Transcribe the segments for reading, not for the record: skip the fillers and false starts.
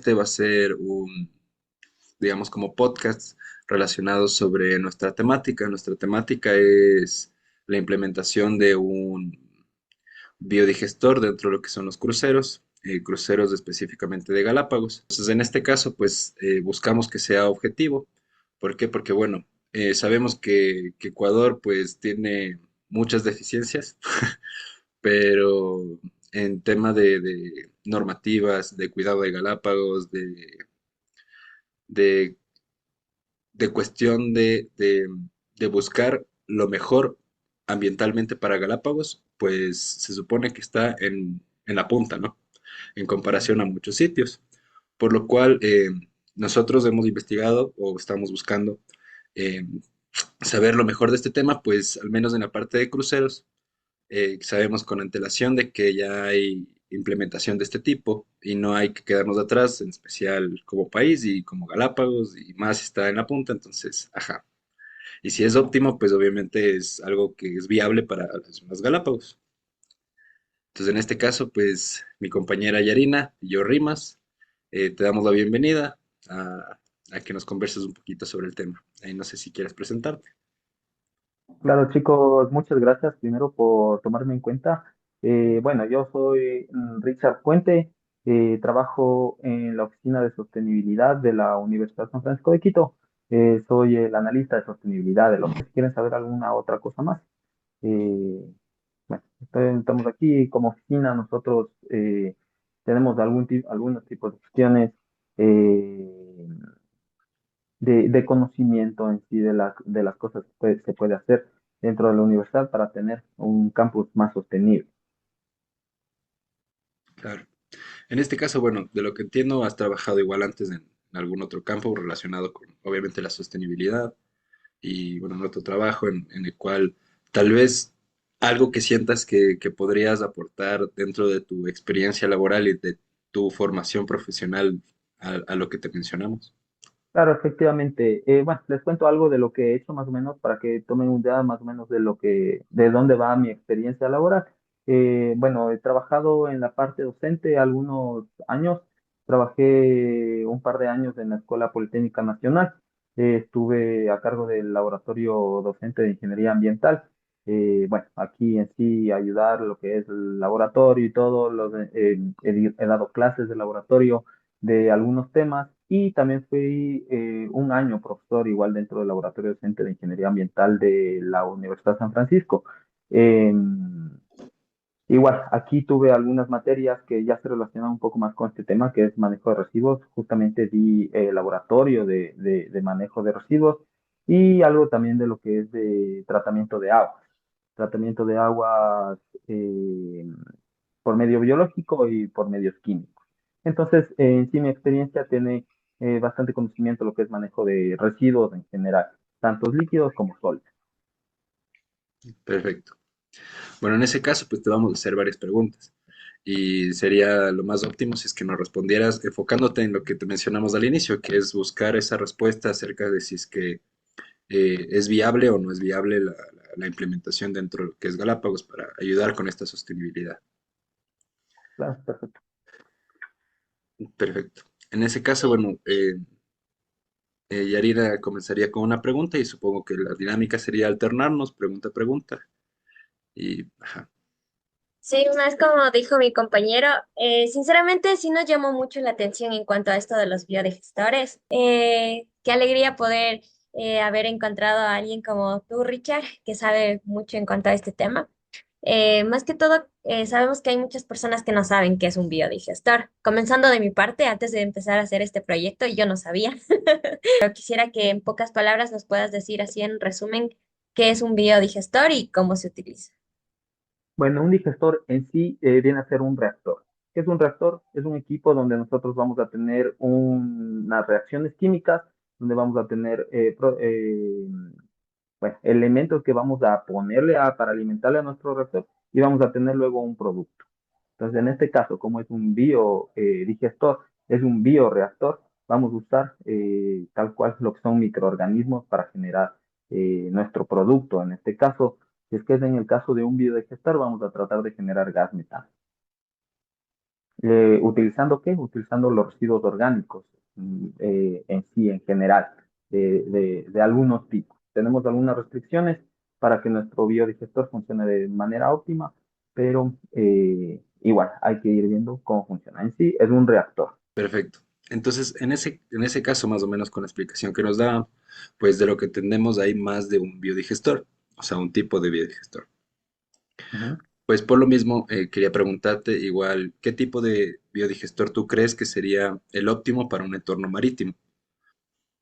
parte va a ser digamos, como podcast relacionados sobre nuestra temática. Nuestra temática es la implementación de un biodigestor dentro de lo que son los cruceros, cruceros específicamente de Galápagos. Entonces, en este caso, pues buscamos que sea objetivo. ¿Por qué? Porque, bueno, sabemos que Ecuador pues tiene muchas deficiencias, pero en tema de normativas, de cuidado de Galápagos, de, de cuestión de buscar lo mejor ambientalmente para Galápagos, pues se supone que está en la punta, ¿no? En comparación a muchos sitios. Por lo cual, nosotros hemos investigado o estamos buscando eh, saber lo mejor de este tema, pues al menos en la parte de cruceros, sabemos con antelación de que ya hay implementación de este tipo y no hay que quedarnos atrás, en especial como país y como Galápagos y más si está en la punta, entonces, ajá. Y si es óptimo, pues obviamente es algo que es viable para las zonas Galápagos. Entonces, en este caso, pues mi compañera Yarina y yo, Rimas, te damos la bienvenida a que nos converses un poquito sobre el tema. Ahí no sé si quieres presentarte. Claro, chicos, muchas gracias primero por tomarme en cuenta. Bueno, yo soy Richard Puente, trabajo en la Oficina de Sostenibilidad de la Universidad San Francisco de Quito. Soy el analista de sostenibilidad de los que si quieren saber alguna otra cosa más. eh, bueno, estamos aquí como oficina, nosotros tenemos algunos tipos de cuestiones eh, de conocimiento en sí de las cosas que se puede hacer dentro de la universidad para tener un campus más sostenible. Claro. En este caso, bueno, de lo que entiendo, has trabajado igual antes en algún otro campo relacionado con, obviamente, la sostenibilidad y, bueno, en otro trabajo en el cual tal vez algo que sientas que podrías aportar dentro de tu experiencia laboral y de tu formación profesional a lo que te mencionamos. Claro, efectivamente. Bueno, les cuento algo de lo que he hecho más o menos para que tomen una idea más o menos de dónde va mi experiencia laboral. Bueno, he trabajado en la parte docente algunos años. Trabajé un par de años en la Escuela Politécnica Nacional. Estuve a cargo del laboratorio docente de ingeniería ambiental. Bueno, aquí en sí ayudar lo que es el laboratorio y todo. He dado clases de laboratorio de algunos temas y también fui un año profesor igual dentro del Laboratorio Docente de Ingeniería Ambiental de la Universidad de San Francisco. Igual, aquí tuve algunas materias que ya se relacionan un poco más con este tema, que es manejo de residuos. Justamente di laboratorio de manejo de residuos y algo también de lo que es de tratamiento de aguas. Tratamiento de aguas eh, por medio biológico y por medios químicos. Entonces, en sí mi experiencia tiene bastante conocimiento de lo que es manejo de residuos en general, tanto líquidos como sólidos. Perfecto. Bueno, en ese caso, pues te vamos a hacer varias preguntas. Y sería lo más óptimo si es que nos respondieras enfocándote en lo que te mencionamos al inicio, que es buscar esa respuesta acerca de si es que es viable o no es viable la implementación dentro de lo que es Galápagos para ayudar con esta sostenibilidad. Claro, perfecto. Perfecto. En ese caso, bueno, Yarina comenzaría con una pregunta y supongo que la dinámica sería alternarnos pregunta a pregunta. Y, ajá, Sí, más como dijo mi compañero, sinceramente sí nos llamó mucho la atención en cuanto a esto de los biodigestores. Qué alegría poder haber encontrado a alguien como tú, Richard, que sabe mucho en cuanto a este tema. Más que todo, sabemos que hay muchas personas que no saben qué es un biodigestor. Comenzando de mi parte, antes de empezar a hacer este proyecto, yo no sabía, pero quisiera que en pocas palabras nos puedas decir así en resumen qué es un biodigestor y cómo se utiliza. Bueno, un digestor en sí viene a ser un reactor. ¿Qué es un reactor? Es un equipo donde nosotros vamos a tener unas reacciones químicas, donde vamos a tener bueno, elementos que vamos a ponerle para alimentarle a nuestro reactor y vamos a tener luego un producto. Entonces, en este caso, como es un biodigestor, es un bioreactor, vamos a usar tal cual lo que son microorganismos para generar nuestro producto. En este caso, si es que es en el caso de un biodigestor, vamos a tratar de generar gas metano. ¿Utilizando qué? Utilizando los residuos orgánicos en sí, en general, de algunos tipos. Tenemos algunas restricciones para que nuestro biodigestor funcione de manera óptima, pero igual hay que ir viendo cómo funciona. En sí es un reactor. Perfecto. Entonces, en ese caso, más o menos con la explicación que nos da, pues de lo que entendemos hay más de un biodigestor, o sea, un tipo de biodigestor. Ujú. Pues por lo mismo, quería preguntarte igual, ¿qué tipo de biodigestor tú crees que sería el óptimo para un entorno marítimo?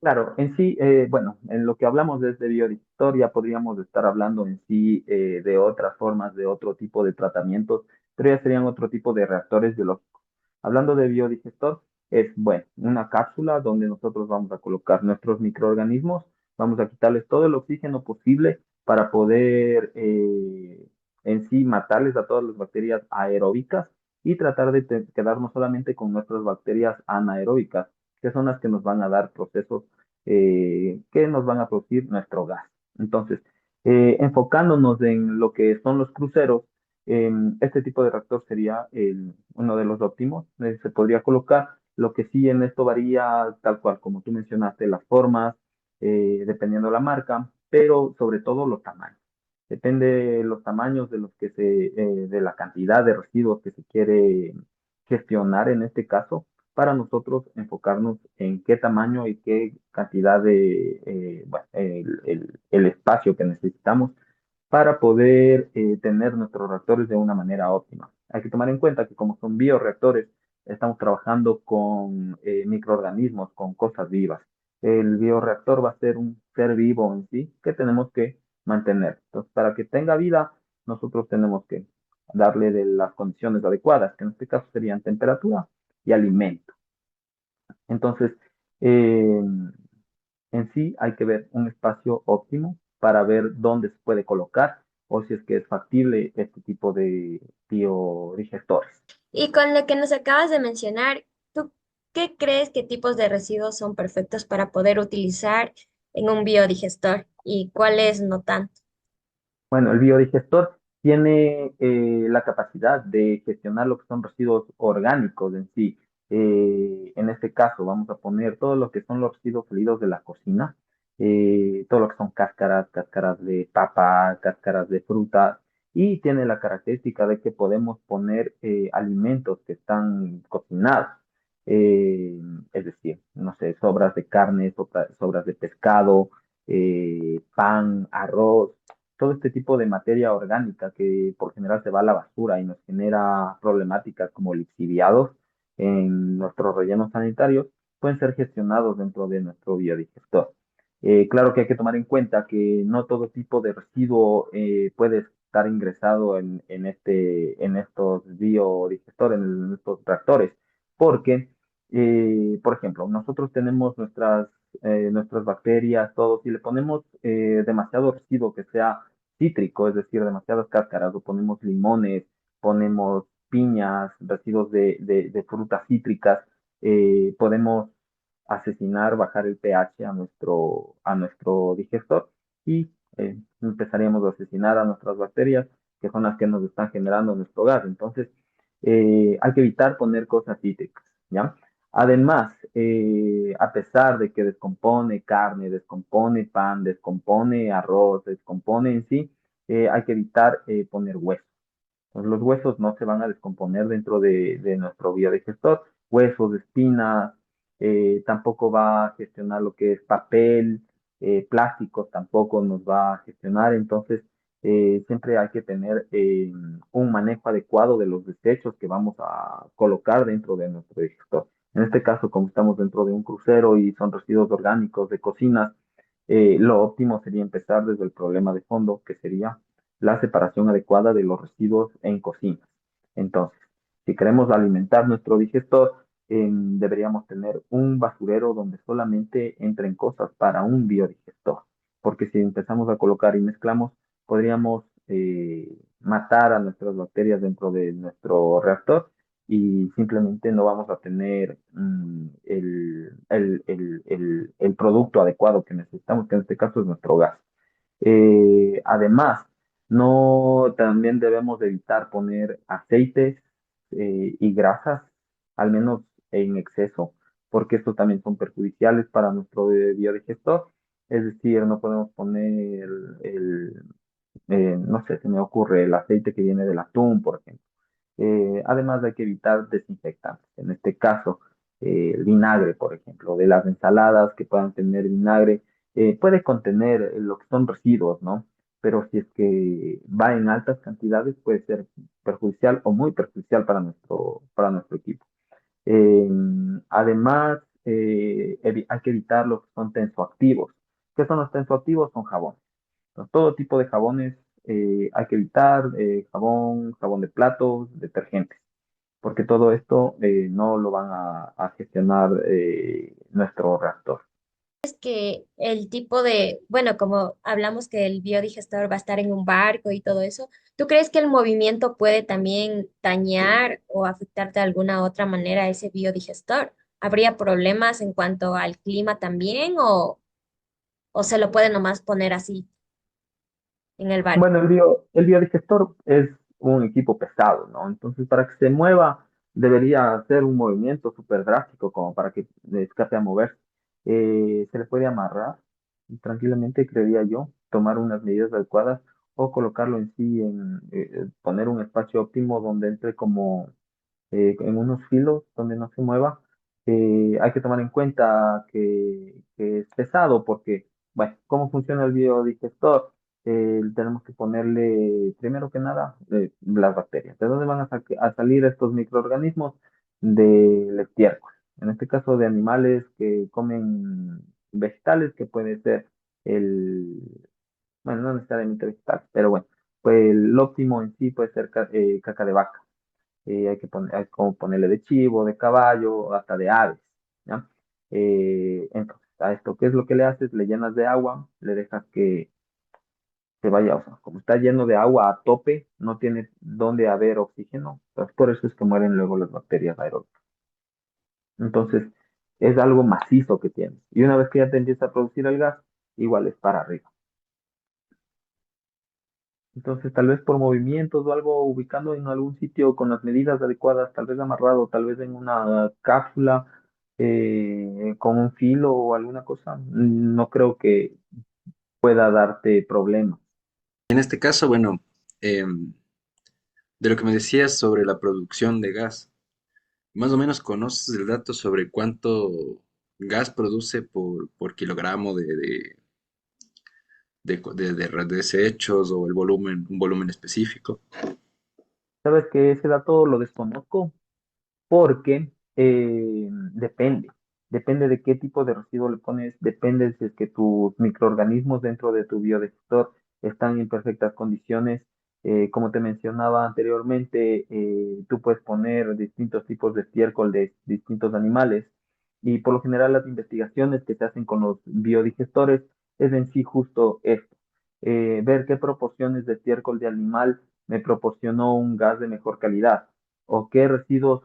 Claro, en sí, bueno, en lo que hablamos desde biodigestor podríamos estar hablando en sí de otras formas, de otro tipo de tratamientos, pero ya serían otro tipo de reactores biológicos. Hablando de biodigestor, es, bueno, una cápsula donde nosotros vamos a colocar nuestros microorganismos, vamos a quitarles todo el oxígeno posible para poder en sí matarles a todas las bacterias aeróbicas y tratar de quedarnos solamente con nuestras bacterias anaeróbicas, que son las que nos van a dar procesos que nos van a producir nuestro gas. Entonces, enfocándonos en lo que son los cruceros, este tipo de reactor sería uno de los óptimos. Se podría colocar, lo que sí en esto varía tal cual como tú mencionaste, las formas, dependiendo de la marca, pero sobre todo los tamaños. Depende de los tamaños de los que de la cantidad de residuos que se quiere gestionar en este caso, para nosotros enfocarnos en qué tamaño y qué cantidad bueno, el espacio que necesitamos para poder tener nuestros reactores de una manera óptima. Hay que tomar en cuenta que como son bioreactores, estamos trabajando con microorganismos, con cosas vivas. El bioreactor va a ser un ser vivo en sí que tenemos que mantener. Entonces, para que tenga vida, nosotros tenemos que darle de las condiciones adecuadas, que en este caso serían temperatura y alimento. Entonces, eh, en sí hay que ver un espacio óptimo para ver dónde se puede colocar o si es que es factible este tipo de biodigestores. Y con lo que nos acabas de mencionar, ¿tú qué crees que tipos de residuos son perfectos para poder utilizar en un biodigestor y cuáles no tanto? Bueno, el biodigestor tiene la capacidad de gestionar lo que son residuos orgánicos en sí. En este caso, vamos a poner todo lo que son los residuos sólidos de la cocina, todo lo que son cáscaras, cáscaras de papa, cáscaras de fruta, y tiene la característica de que podemos poner alimentos que están cocinados. eh, es decir, no sé, sobras de carne, sobras de pescado, pan, arroz, todo este tipo de materia orgánica que por general se va a la basura y nos genera problemáticas como lixiviados en nuestros rellenos sanitarios, pueden ser gestionados dentro de nuestro biodigestor. Claro que hay que tomar en cuenta que no todo tipo de residuo puede estar ingresado en estos biodigestores, en estos tractores, porque, por ejemplo, nosotros tenemos nuestras bacterias, todo, si le ponemos demasiado residuo que sea cítrico, es decir, demasiadas cáscaras, o ponemos limones, ponemos piñas, residuos de frutas cítricas, podemos asesinar, bajar el pH a nuestro digestor y empezaríamos a asesinar a nuestras bacterias, que son las que nos están generando nuestro gas. Entonces, hay que evitar poner cosas cítricas, ¿ya? Además, a pesar de que descompone carne, descompone pan, descompone arroz, descompone en sí, hay que evitar poner huesos. Pues los huesos no se van a descomponer dentro de nuestro biodigestor. Huesos, espinas, tampoco va a gestionar lo que es papel, plásticos tampoco nos va a gestionar. Entonces, siempre hay que tener un manejo adecuado de los desechos que vamos a colocar dentro de nuestro digestor. En este caso, como estamos dentro de un crucero y son residuos orgánicos de cocinas, lo óptimo sería empezar desde el problema de fondo, que sería la separación adecuada de los residuos en cocinas. Entonces, si queremos alimentar nuestro digestor, deberíamos tener un basurero donde solamente entren cosas para un biodigestor, porque si empezamos a colocar y mezclamos, podríamos matar a nuestras bacterias dentro de nuestro reactor y simplemente no vamos a tener el producto adecuado que necesitamos, que en este caso es nuestro gas. Además, no también debemos de evitar poner aceites y grasas al menos en exceso, porque estos también son perjudiciales para nuestro biodigestor. Es decir, no podemos poner no sé, se me ocurre el aceite que viene del atún, por ejemplo. Además hay que evitar desinfectantes. En este caso, el vinagre, por ejemplo, de las ensaladas que puedan tener vinagre, puede contener lo que son residuos, ¿no? Pero si es que va en altas cantidades, puede ser perjudicial o muy perjudicial para nuestro equipo. Eh, Además, hay que evitar lo que son tensoactivos. ¿Qué son los tensoactivos? Son jabones. Entonces, todo tipo de jabones hay que evitar, jabón de platos, detergentes, porque todo esto no lo van a gestionar nuestro reactor. Es que el tipo de, bueno, como hablamos que el biodigestor va a estar en un barco y todo eso, ¿tú crees que el movimiento puede también dañar o afectar de alguna otra manera a ese biodigestor? ¿Habría problemas en cuanto al clima también o se lo puede nomás poner así en el barco? Bueno, el biodigestor es un equipo pesado, ¿no? Entonces, para que se mueva, debería hacer un movimiento súper drástico como para que escape a mover. Se le puede amarrar tranquilamente, creería yo, tomar unas medidas adecuadas o colocarlo en sí, poner un espacio óptimo donde entre como en unos filos donde no se mueva. Hay que tomar en cuenta que es pesado porque, bueno, ¿cómo funciona el biodigestor? Tenemos que ponerle, primero que nada, las bacterias. ¿De dónde van a salir estos microorganismos? Del estiércol. En este caso, de animales que comen vegetales, que puede ser el, bueno, no necesariamente vegetales, pero bueno, pues el óptimo en sí puede ser caca de vaca. Hay como ponerle de chivo, de caballo, hasta de aves, ¿ya? Entonces, a esto, ¿qué es lo que le haces? Le llenas de agua, le dejas que se vaya, o sea, como está lleno de agua a tope, no tiene dónde haber oxígeno, entonces por eso es que mueren luego las bacterias aeróbicas. Entonces, es algo macizo que tienes. Y una vez que ya te empieza a producir el gas, igual es para arriba. Entonces, tal vez por movimientos o algo, ubicando en algún sitio con las medidas adecuadas, tal vez amarrado, tal vez en una cápsula, con un filo o alguna cosa, no creo que pueda darte problemas. En este caso, bueno, em, de lo que me decías sobre la producción de gas, más o menos conoces el dato sobre cuánto gas produce por kilogramo de desechos o el volumen, un volumen específico. ¿Sabes que ese dato lo desconozco? Porque depende de qué tipo de residuo le pones, depende si es que tus microorganismos dentro de tu biodigestor están en perfectas condiciones. Como te mencionaba anteriormente, tú puedes poner distintos tipos de estiércol de distintos animales y por lo general las investigaciones que se hacen con los biodigestores es en sí justo esto, ver qué proporciones de estiércol de animal me proporcionó un gas de mejor calidad o qué residuos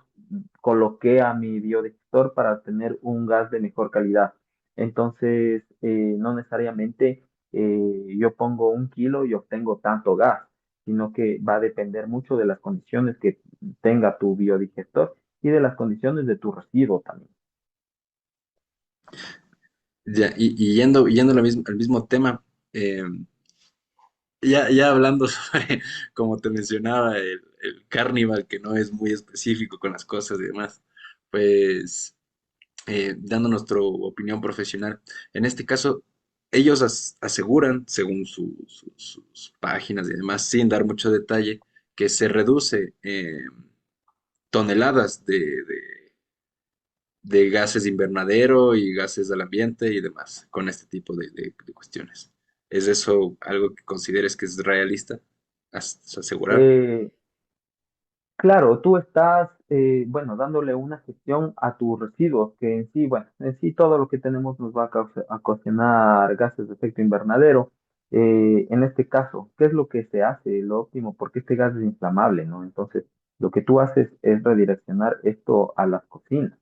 coloqué a mi biodigestor para tener un gas de mejor calidad. Entonces, no necesariamente yo pongo 1 kilo y obtengo tanto gas, sino que va a depender mucho de las condiciones que tenga tu biodigestor y de las condiciones de tu residuo también. Ya, y yendo al mismo tema, ya hablando sobre, como te mencionaba, el Carnival, que no es muy específico con las cosas y demás, pues dando nuestra opinión profesional. En este caso, ellos aseguran, según sus páginas y demás, sin dar mucho detalle, que se reduce toneladas de gases de invernadero y gases al ambiente y demás con este tipo de cuestiones. ¿Es eso algo que consideres que es realista? Asegurar. Eh, Claro, tú estás, bueno, dándole una gestión a tus residuos, que en sí, bueno, en sí todo lo que tenemos nos va a ocasionar gases de efecto invernadero. En este caso, ¿qué es lo que se hace? Lo óptimo, porque este gas es inflamable, ¿no? Entonces, lo que tú haces es redireccionar esto a las cocinas.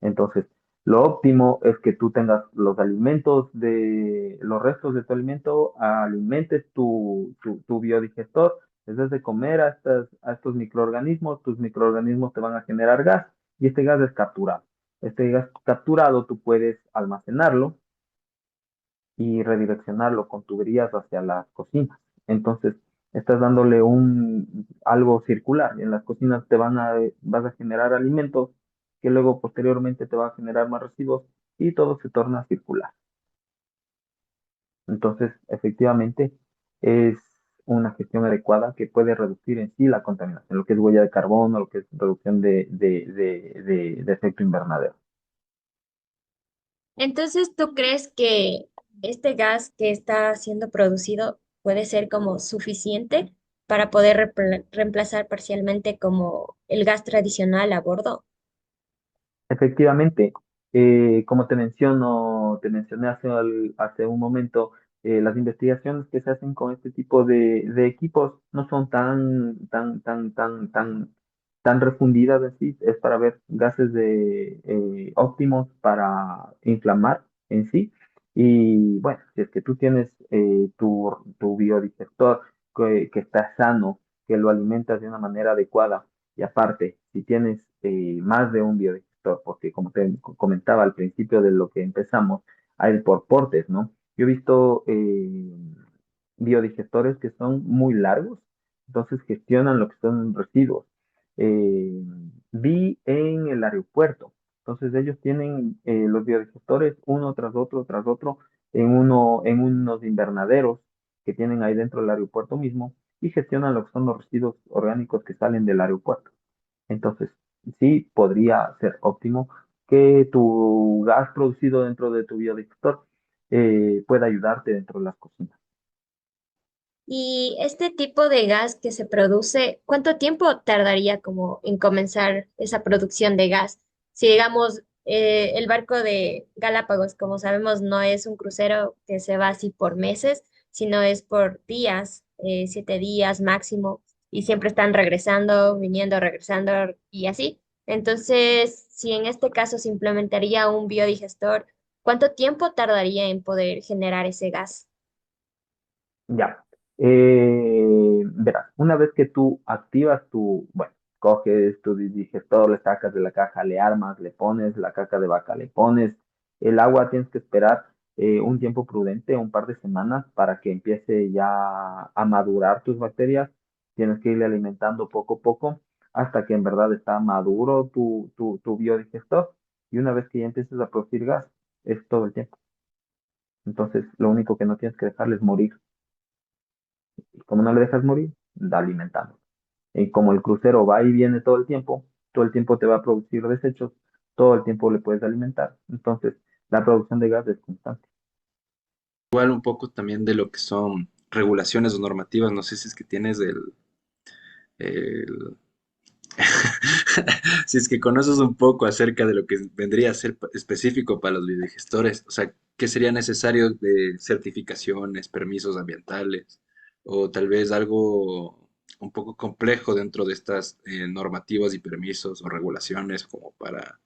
Entonces, lo óptimo es que tú tengas los alimentos los restos de tu alimento, alimentes tu biodigestor, les das de comer a estos microorganismos, tus microorganismos te van a generar gas y este gas es capturado. Este gas capturado tú puedes almacenarlo y redireccionarlo con tuberías hacia las cocinas. Entonces, estás dándole algo circular. En las cocinas vas a generar alimentos que luego posteriormente te va a generar más residuos y todo se torna circular. Entonces, efectivamente, es una gestión adecuada que puede reducir en sí la contaminación, lo que es huella de carbono, lo que es reducción de efecto invernadero. Entonces, ¿tú crees que este gas que está siendo producido puede ser como suficiente para poder reemplazar parcialmente como el gas tradicional a bordo? Efectivamente, como te mencioné hace un momento, las investigaciones que se hacen con este tipo de equipos no son tan refundidas en sí, es para ver gases óptimos para inflamar en sí. Y bueno, si es que tú tienes tu biodigestor que está sano, que lo alimentas de una manera adecuada, y aparte, si tienes más de un biodigestor, porque como te comentaba al principio de lo que empezamos, hay por portes, ¿no? Yo he visto biodigestores que son muy largos, entonces gestionan lo que son residuos. Eh, Vi en el aeropuerto, entonces ellos tienen los biodigestores uno tras otro, en unos invernaderos que tienen ahí dentro del aeropuerto mismo y gestionan lo que son los residuos orgánicos que salen del aeropuerto. Entonces, sí podría ser óptimo que tu gas producido dentro de tu biodigestor pueda ayudarte dentro de las cocinas. Y este tipo de gas que se produce, ¿cuánto tiempo tardaría como en comenzar esa producción de gas? Si digamos, el barco de Galápagos, como sabemos, no es un crucero que se va así por meses, sino es por días, 7 días máximo, y siempre están regresando, viniendo, regresando y así. Entonces, si en este caso se implementaría un biodigestor, ¿cuánto tiempo tardaría en poder generar ese gas? Ya. Verás, una vez que tú activas bueno, coges tu digestor, le sacas de la caja, le armas, le pones la caca de vaca, le pones el agua, tienes que esperar un tiempo prudente, un par de semanas, para que empiece ya a madurar tus bacterias. Tienes que irle alimentando poco a poco hasta que en verdad está maduro tu biodigestor. Y una vez que ya empieces a producir gas, es todo el tiempo. Entonces, lo único que no tienes que dejarle es morir. Y como no le dejas morir, da alimentando. Y como el crucero va y viene todo el tiempo te va a producir desechos, todo el tiempo le puedes alimentar. Entonces, la producción de gas es constante. Igual un poco también de lo que son regulaciones o normativas, no sé si es que tienes el- si es que conoces un poco acerca de lo que vendría a ser específico para los biodigestores, o sea, ¿qué sería necesario de certificaciones, permisos ambientales, o tal vez algo un poco complejo dentro de estas normativas y permisos o regulaciones como para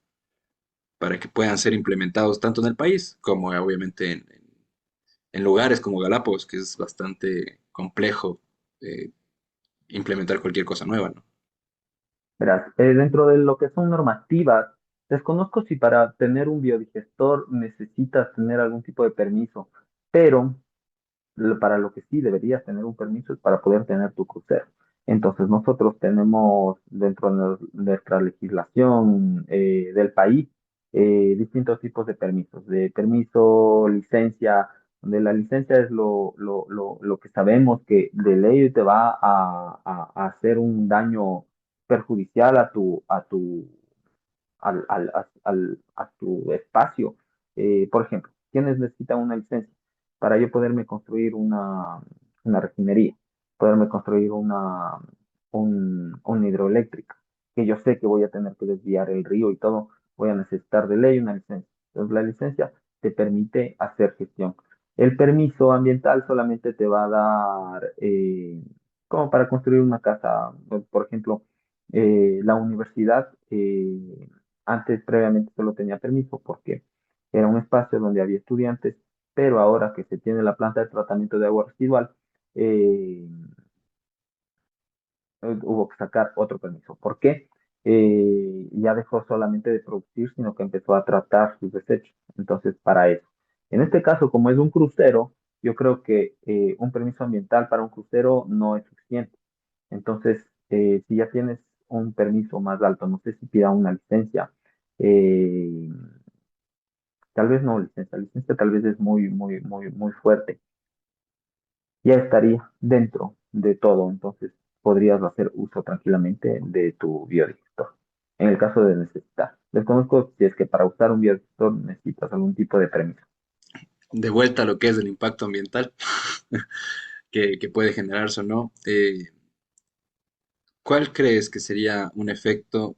que puedan ser implementados tanto en el país como obviamente en lugares como Galápagos, que es bastante complejo eh, implementar cualquier cosa nueva, ¿no? Verás, dentro de lo que son normativas, desconozco si para tener un biodigestor necesitas tener algún tipo de permiso, pero para lo que sí deberías tener un permiso es para poder tener tu crucero. Entonces nosotros tenemos dentro de nuestra legislación del país distintos tipos de permisos. De permiso, licencia, donde la licencia es lo que sabemos que de ley te va a hacer un daño perjudicial a tu espacio. Por ejemplo, ¿quiénes necesitan una licencia? Para yo poderme construir una refinería, poderme construir una hidroeléctrica, que yo sé que voy a tener que desviar el río y todo, voy a necesitar de ley una licencia. Entonces, la licencia te permite hacer gestión. El permiso ambiental solamente te va a dar, como para construir una casa, por ejemplo, la universidad antes previamente solo tenía permiso porque era un espacio donde había estudiantes, pero ahora que se tiene la planta de tratamiento de agua residual, eh, hubo que sacar otro permiso. ¿Por qué? ya dejó solamente de producir, sino que empezó a tratar sus desechos. Entonces, para eso. En este caso, como es un crucero, yo creo que un permiso ambiental para un crucero no es suficiente. Entonces, si ya tienes un permiso más alto, no sé si pida una licencia, eh, tal vez no licencia, licencia tal vez es muy fuerte, ya estaría dentro de todo, entonces podrías hacer uso tranquilamente de tu biodigestor. En el caso de necesitar. Desconozco si es que para usar un biodigestor necesitas algún tipo de permiso. De vuelta a lo que es el impacto ambiental que puede generarse o no, ¿cuál crees que sería un efecto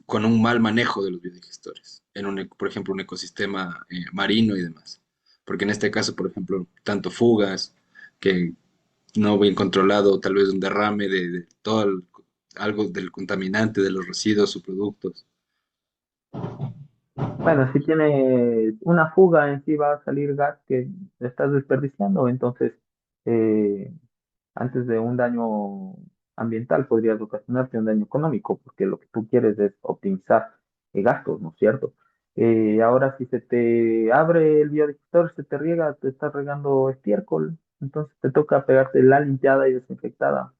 con un mal manejo de los biodigestores en por ejemplo, un ecosistema marino y demás? Porque en este caso, por ejemplo, tanto fugas, que no bien controlado, tal vez un derrame de todo algo del contaminante, de los residuos o productos. Bueno, si tiene una fuga en sí va a salir gas que estás desperdiciando, entonces eh, antes de un daño ambiental podrías ocasionarte un daño económico, porque lo que tú quieres es optimizar gastos, ¿no es cierto? Ahora, si se te abre el biodigestor, se te riega, te estás regando estiércol, entonces te toca pegarte la limpiada y desinfectada.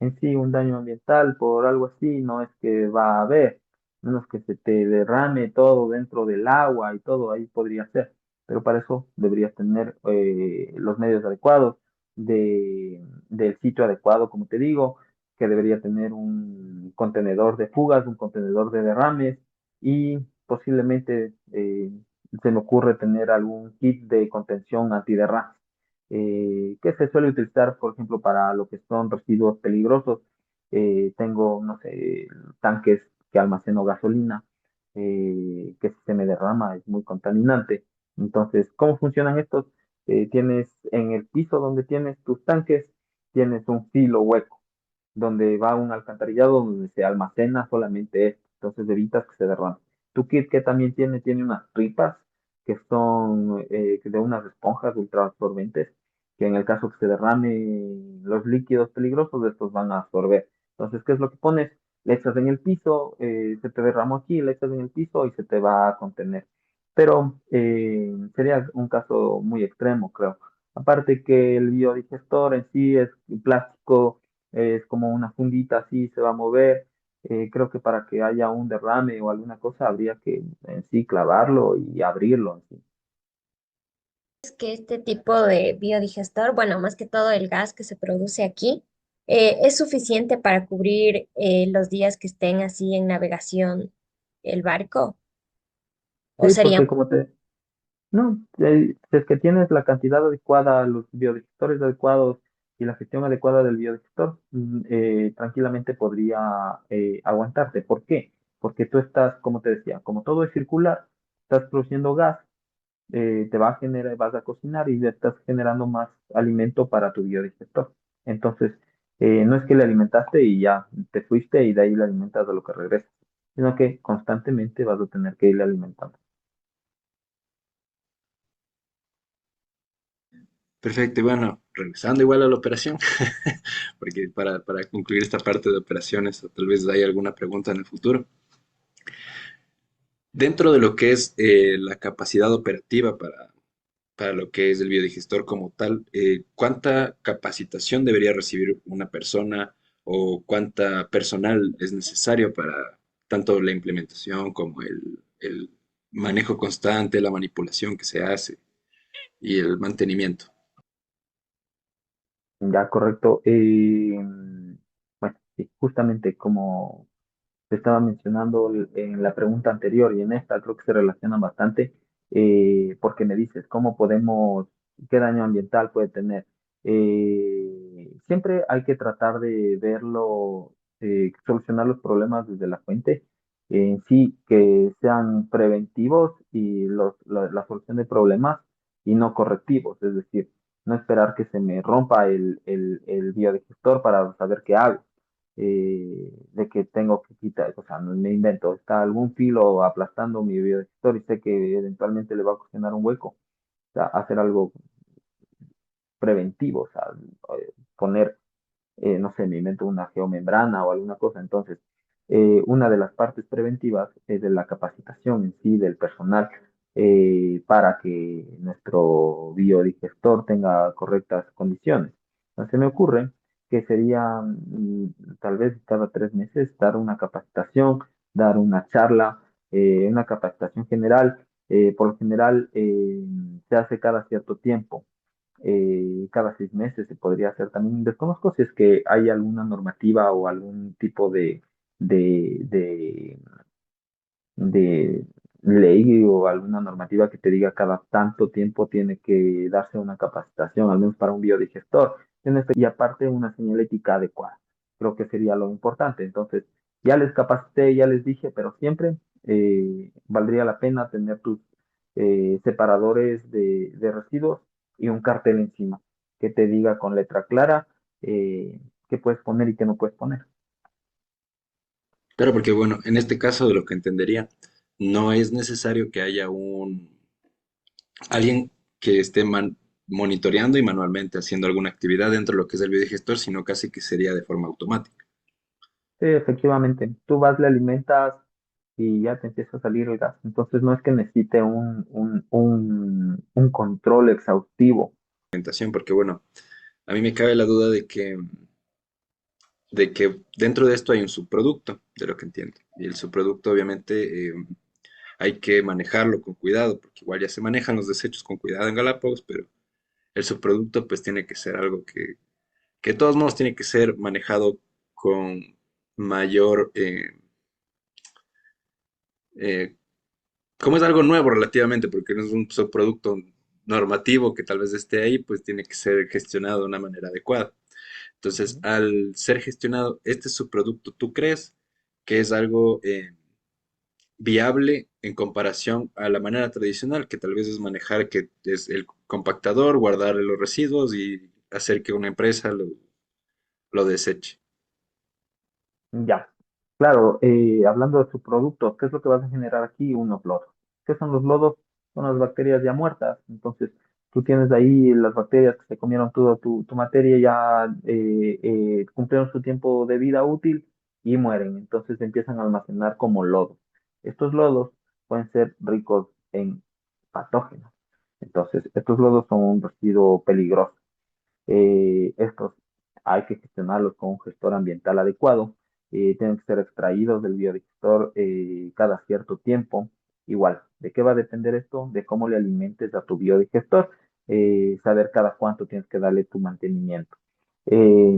En sí, un daño ambiental por algo así no es que va a haber, menos que se te derrame todo dentro del agua y todo, ahí podría ser, pero para eso deberías tener los medios adecuados del sitio adecuado, como te digo, que debería tener un contenedor de fugas, un contenedor de derrames y posiblemente se me ocurre tener algún kit de contención antiderrame que se suele utilizar, por ejemplo, para lo que son residuos peligrosos. Tengo, no sé, tanques que almaceno gasolina, que si se me derrama es muy contaminante. Entonces, ¿cómo funcionan estos? Tienes en el piso donde tienes tus tanques, tienes un filo hueco donde va un alcantarillado donde se almacena solamente esto, entonces evitas que se derrame. Tu kit que también tiene unas tripas que son de unas esponjas ultra absorbentes, que en el caso que se derrame los líquidos peligrosos, estos van a absorber. Entonces, ¿qué es lo que pones? Le echas en el piso, se te derramó aquí, le echas en el piso y se te va a contener. Pero sería un caso muy extremo, creo. Aparte que el biodigestor en sí es plástico, es como una fundita así, se va a mover. Creo que para que haya un derrame o alguna cosa habría que en sí clavarlo y abrirlo en sí. Es que este tipo de biodigestor, bueno, más que todo el gas que se produce aquí, es suficiente para cubrir los días que estén así en navegación el barco, o Sí, sería porque no, si es que tienes la cantidad adecuada, los biodigestores adecuados y la gestión adecuada del biodigestor, tranquilamente podría aguantarte. ¿Por qué? Porque tú estás, como te decía, como todo es circular, estás produciendo gas, te va a generar, vas a cocinar y ya estás generando más alimento para tu biodigestor. Entonces, no es que le alimentaste y ya te fuiste y de ahí le alimentas a lo que regresas, sino que constantemente vas a tener que irle alimentando. Perfecto, y bueno, regresando igual a la operación, porque para concluir esta parte de operaciones, o tal vez hay alguna pregunta en el futuro. Dentro de lo que es la capacidad operativa para lo que es el biodigestor como tal, ¿cuánta capacitación debería recibir una persona o cuánta personal es necesario para tanto la implementación como el manejo constante, la manipulación que se hace y el mantenimiento? Ya, correcto. Bueno, sí, justamente como te estaba mencionando en la pregunta anterior y en esta creo que se relacionan bastante, porque me dices, ¿cómo podemos, qué daño ambiental puede tener? Siempre hay que tratar de verlo, solucionar los problemas desde la fuente, en sí, que sean preventivos y la solución de problemas y no correctivos, es decir, no esperar que se me rompa el biodigestor para saber qué hago de que tengo que quitar, o sea, no me invento, está algún filo aplastando mi biodigestor y sé que eventualmente le va a ocasionar un hueco, o sea, hacer algo preventivo, o sea, poner, no sé, me invento una geomembrana o alguna cosa, entonces, una de las partes preventivas es de la capacitación en sí del personal para que nuestro biodigestor tenga correctas condiciones. Entonces, se me ocurre que sería tal vez cada 3 meses dar una capacitación, dar una charla, una capacitación general. Por lo general se hace cada cierto tiempo, cada 6 meses se podría hacer también. Desconozco si es que hay alguna normativa o algún tipo de, de, de ley o alguna normativa que te diga cada tanto tiempo tiene que darse una capacitación, al menos para un biodigestor. Y aparte una señalética adecuada. Creo que sería lo importante. Entonces, ya les capacité, ya les dije, pero siempre valdría la pena tener tus separadores de residuos y un cartel encima que te diga con letra clara qué puedes poner y qué no puedes poner. Claro, porque bueno, en este caso de lo que entendería, no es necesario que haya alguien que esté monitoreando y manualmente haciendo alguna actividad dentro de lo que es el biodigestor, sino casi que sería de forma automática. Sí, efectivamente. Tú vas, le alimentas y ya te empieza a salir el gas. Entonces no es que necesite un control exhaustivo. Orientación, porque bueno, a mí me cabe la duda de que dentro de esto hay un subproducto, de lo que entiendo. Y el subproducto obviamente hay que manejarlo con cuidado, porque igual ya se manejan los desechos con cuidado en Galápagos, pero el subproducto pues tiene que ser algo que de todos modos tiene que ser manejado con mayor, eh, como es algo nuevo relativamente, porque no es un subproducto normativo que tal vez esté ahí, pues tiene que ser gestionado de una manera adecuada. Entonces, al ser gestionado este subproducto, ¿tú crees que es algo viable en comparación a la manera tradicional, que tal vez es manejar que es el compactador, guardar los residuos y hacer que una empresa lo deseche? Ya. Claro, hablando de subproductos, ¿qué es lo que vas a generar aquí? Unos lodos. ¿Qué son los lodos? Son las bacterias ya muertas. Entonces, tú tienes ahí las bacterias que se comieron toda tu materia, ya cumplieron su tiempo de vida útil y mueren. Entonces, se empiezan a almacenar como lodos. Estos lodos pueden ser ricos en patógenos. Entonces, estos lodos son un residuo peligroso. Estos hay que gestionarlos con un gestor ambiental adecuado. Tienen que ser extraídos del biodigestor cada cierto tiempo. Igual, ¿de qué va a depender esto? De cómo le alimentes a tu biodigestor. Saber cada cuánto tienes que darle tu mantenimiento. Eh,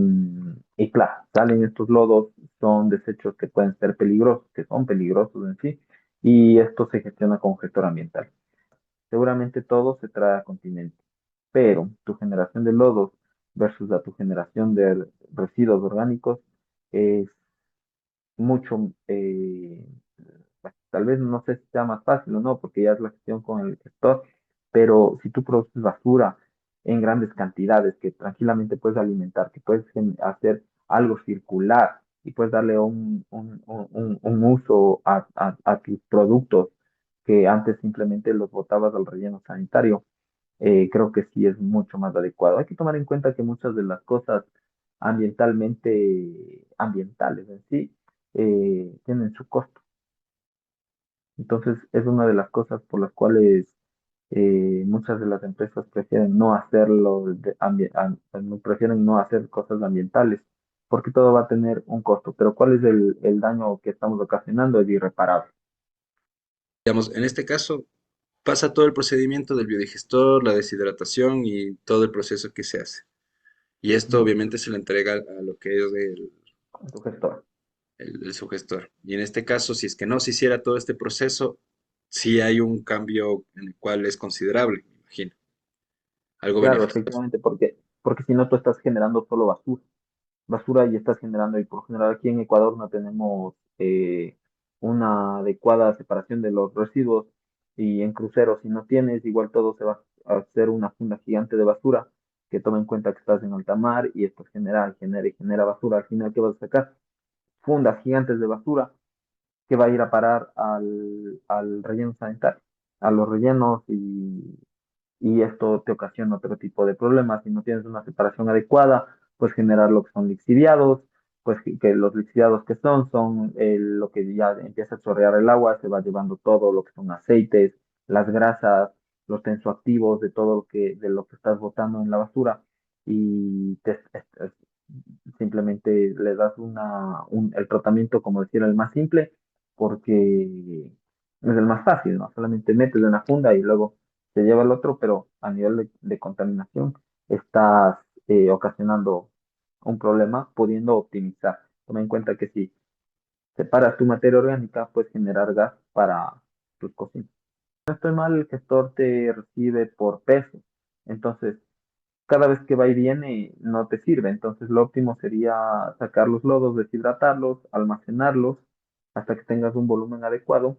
y claro, salen estos lodos, son desechos que pueden ser peligrosos, que son peligrosos en sí, y esto se gestiona con un gestor ambiental. Seguramente todo se trae a continente, pero tu generación de lodos versus a tu generación de residuos orgánicos es mucho, bueno, tal vez no sé si sea más fácil o no, porque ya es la gestión con el gestor, pero si tú produces basura en grandes cantidades que tranquilamente puedes alimentar, que puedes hacer algo circular y puedes darle un uso a tus productos que antes simplemente los botabas al relleno sanitario, creo que sí es mucho más adecuado. Hay que tomar en cuenta que muchas de las cosas ambientales en sí, tienen su costo. Entonces, es una de las cosas por las cuales muchas de las empresas prefieren no hacerlo, no prefieren no hacer cosas ambientales, porque todo va a tener un costo. Pero ¿cuál es el daño que estamos ocasionando? Es irreparable. Digamos, en este caso pasa todo el procedimiento del biodigestor, la deshidratación y todo el proceso que se hace. Y esto Ujú. obviamente se le entrega a lo que es Con tu gestor. el sugestor. Y en este caso, si es que no se hiciera todo este proceso, sí hay un cambio en el cual es considerable, me imagino. Algo Claro, beneficioso. efectivamente, porque si no tú estás generando solo basura y estás generando, y por general aquí en Ecuador no tenemos una adecuada separación de los residuos, y en cruceros si no tienes, igual todo se va a hacer una funda gigante de basura que toma en cuenta que estás en alta mar y esto genera y genera basura. Al final, ¿qué vas a sacar? Fundas gigantes de basura que va a ir a parar al relleno sanitario, a los rellenos, y esto te ocasiona otro tipo de problemas. Si no tienes una separación adecuada, pues generar lo que son lixiviados, pues que los lixiviados que son lo que ya empieza a chorrear el agua, se va llevando todo lo que son aceites, las grasas, los tensoactivos de todo de lo que estás botando en la basura y simplemente le das el tratamiento, como decir, el más simple, porque es el más fácil, ¿no? Solamente metes en una funda y luego se lleva el otro, pero a nivel de contaminación estás ocasionando un problema pudiendo optimizar. Toma en cuenta que si separas tu materia orgánica, puedes generar gas para tus cocinas. No estoy mal, el gestor te recibe por peso. Entonces, cada vez que va y viene, no te sirve. Entonces, lo óptimo sería sacar los lodos, deshidratarlos, almacenarlos hasta que tengas un volumen adecuado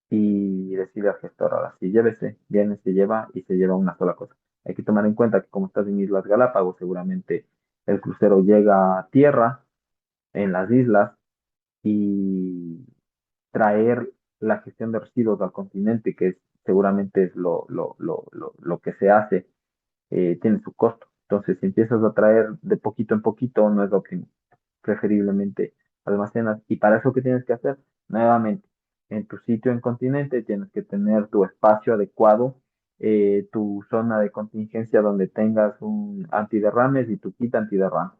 y decirle al gestor, ahora sí, llévese, viene, se lleva y se lleva una sola cosa. Hay que tomar en cuenta que como estás en Islas Galápagos, seguramente el crucero llega a tierra en las islas y traer la gestión de residuos al continente, seguramente es lo que se hace, tiene su costo. Entonces, si empiezas a traer de poquito en poquito, no es óptimo. Preferiblemente almacenas. ¿Y para eso qué tienes que hacer? Nuevamente, en tu sitio en continente tienes que tener tu espacio adecuado, tu zona de contingencia donde tengas un antiderrames y tu kit antiderrames,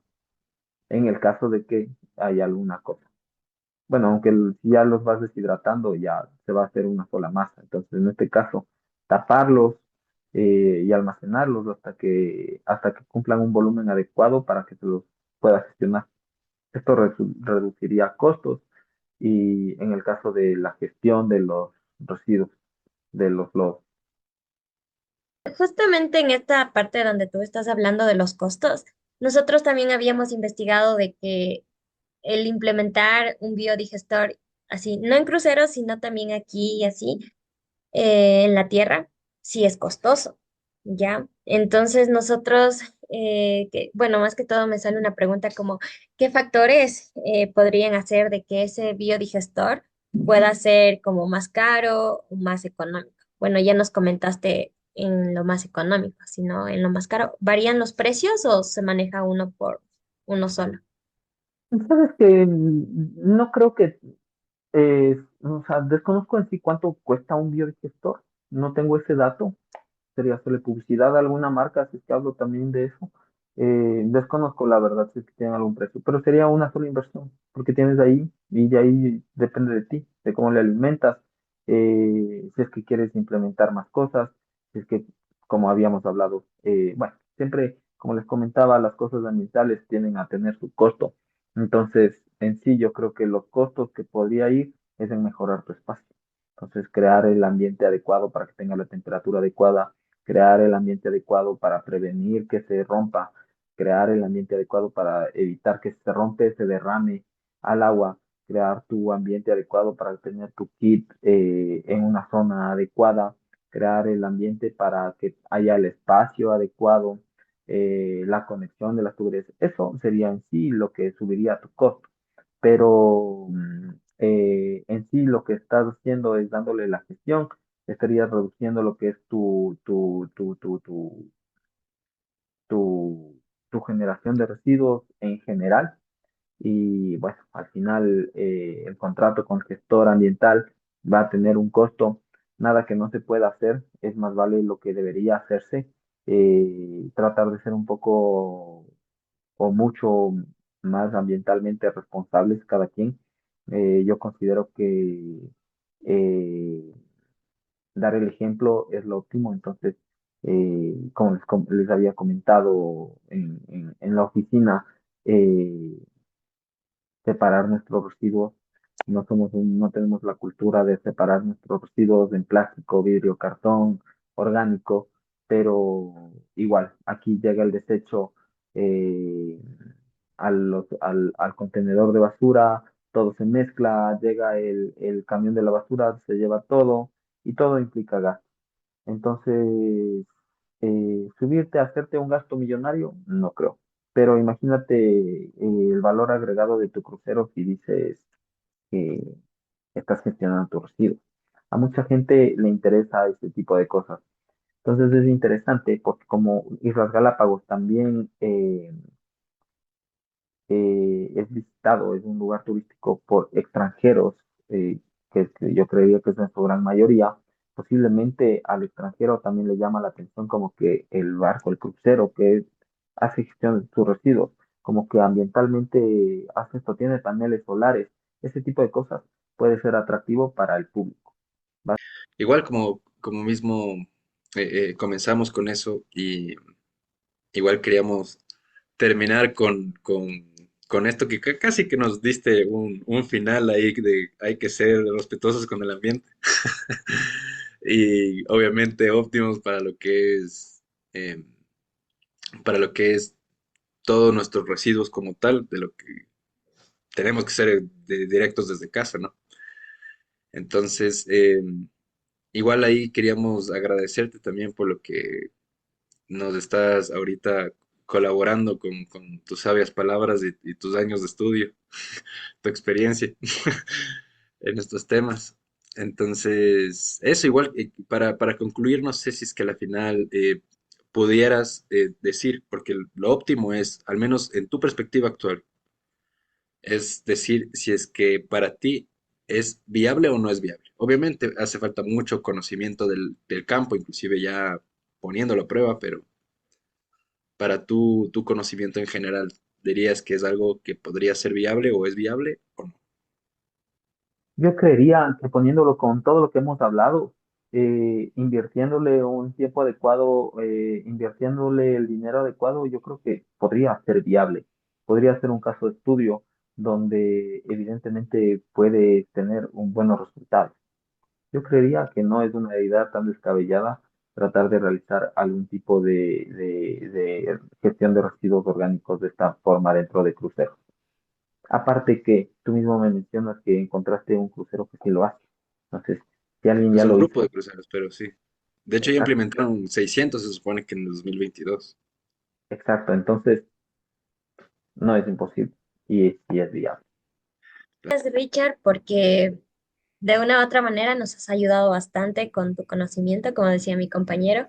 en el caso de que haya alguna cosa. Bueno, aunque si ya los vas deshidratando, ya se va a hacer una sola masa. Entonces, en este caso, taparlos y almacenarlos hasta que cumplan un volumen adecuado para que se los pueda gestionar. Esto reduciría costos y en el caso de la gestión de los residuos, de los lodos. Justamente en esta parte donde tú estás hablando de los costos, nosotros también habíamos investigado de que el implementar un biodigestor así, no en cruceros, sino también aquí y así, en la tierra, sí es costoso, ¿ya? Entonces nosotros, bueno, más que todo me sale una pregunta como, ¿qué factores podrían hacer de que ese biodigestor pueda ser como más caro o más económico? Bueno, ya nos comentaste en lo más económico, sino en lo más caro. ¿Varían los precios o se maneja uno por uno solo? Sabes que no creo que, o sea, desconozco en sí cuánto cuesta un biodigestor, no tengo ese dato, sería hacerle publicidad a alguna marca, si es que hablo también de eso. Desconozco la verdad si es que tienen algún precio, pero sería una sola inversión, porque tienes ahí y de ahí depende de ti, de cómo le alimentas, si es que quieres implementar más cosas, si es que, como habíamos hablado, bueno, siempre, como les comentaba, las cosas ambientales tienden a tener su costo. Entonces, en sí, yo creo que los costos que podría ir es en mejorar tu espacio. Entonces, crear el ambiente adecuado para que tenga la temperatura adecuada, crear el ambiente adecuado para prevenir que se rompa, crear el ambiente adecuado para evitar que se rompe, se derrame al agua, crear tu ambiente adecuado para tener tu kit en una zona adecuada, crear el ambiente para que haya el espacio adecuado, la conexión de las tuberías. Eso sería en sí lo que subiría tu costo, pero en sí lo que estás haciendo es dándole la gestión, estarías reduciendo lo que es tu generación de residuos en general. Y bueno, al final el contrato con el gestor ambiental va a tener un costo, nada que no se pueda hacer, es más vale lo que debería hacerse, tratar de ser un poco o mucho más ambientalmente responsables cada quien. Yo considero que eh, dar el ejemplo es lo óptimo, entonces, como les había comentado en la oficina, eh, separar nuestros residuos. No tenemos la cultura de separar nuestros residuos en plástico, vidrio, cartón, orgánico, pero igual, aquí llega el desecho eh, al contenedor de basura, todo se mezcla, llega el camión de la basura, se lleva todo y todo implica gas. Entonces, subirte a hacerte un gasto millonario, no creo. Pero imagínate el valor agregado de tu crucero si dices que estás gestionando tus residuos. A mucha gente le interesa este tipo de cosas. Entonces es interesante porque como Islas Galápagos también es visitado, es un lugar turístico por extranjeros, que yo creería que es en su gran mayoría. Posiblemente al extranjero también le llama la atención como que el barco, el crucero, que hace gestión de sus residuos, como que ambientalmente hace esto, tiene paneles solares, ese tipo de cosas puede ser atractivo para el público. Igual como mismo comenzamos con eso y igual queríamos terminar con esto que casi que nos diste un final ahí de hay que ser respetuosos con el ambiente y obviamente óptimos eh, para lo que es todos nuestros residuos como tal, de lo que tenemos que ser directos desde casa, ¿no? Entonces, igual ahí queríamos agradecerte también por lo que nos estás ahorita colaborando con tus sabias palabras y tus años de estudio, tu experiencia en estos temas. Entonces, eso igual, para concluir, no sé si es que a la final pudieras decir, porque lo óptimo es, al menos en tu perspectiva actual, es decir si es que para ti es viable o no es viable. Obviamente hace falta mucho conocimiento del campo, inclusive ya poniéndolo a prueba, pero para tu conocimiento en general, ¿dirías que es algo que podría ser viable o es viable o no? Yo creería que poniéndolo con todo lo que hemos hablado, invirtiéndole un tiempo adecuado, invirtiéndole el dinero adecuado, yo creo que podría ser viable. Podría ser un caso de estudio donde evidentemente puede tener un buenos resultados. Yo creería que no es una idea tan descabellada tratar de realizar algún tipo de gestión de residuos orgánicos de esta forma dentro de cruceros. Aparte que tú mismo me mencionas que encontraste un crucero que sí lo hace. Entonces, si alguien ya Es un lo grupo de hizo, cruceros, pero sí. De hecho, ya exacto, implementaron 600, se supone que en el 2022. exacto. Entonces, no es imposible y sí es viable. Gracias, Richard, porque de una u otra manera nos has ayudado bastante con tu conocimiento, como decía mi compañero,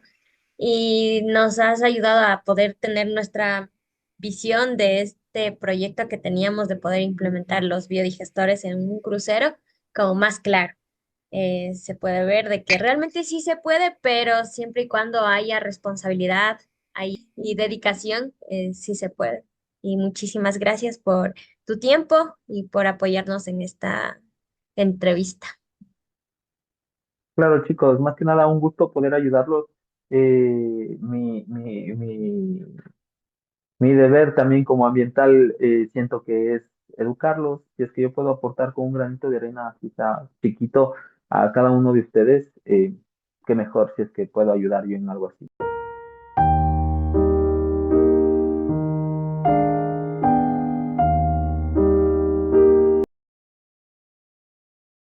y nos has ayudado a poder tener nuestra visión de este proyecto que teníamos de poder implementar los biodigestores en un crucero como más claro. Se puede ver de que realmente sí se puede, pero siempre y cuando haya responsabilidad y dedicación, sí se puede. Y muchísimas gracias por tu tiempo y por apoyarnos en esta entrevista. Claro, chicos, más que nada un gusto poder ayudarlos. Mi deber también como ambiental, siento que es educarlos. Si es que yo puedo aportar con un granito de arena, quizá chiquito, a cada uno de ustedes, qué mejor si es que puedo ayudar yo en algo así.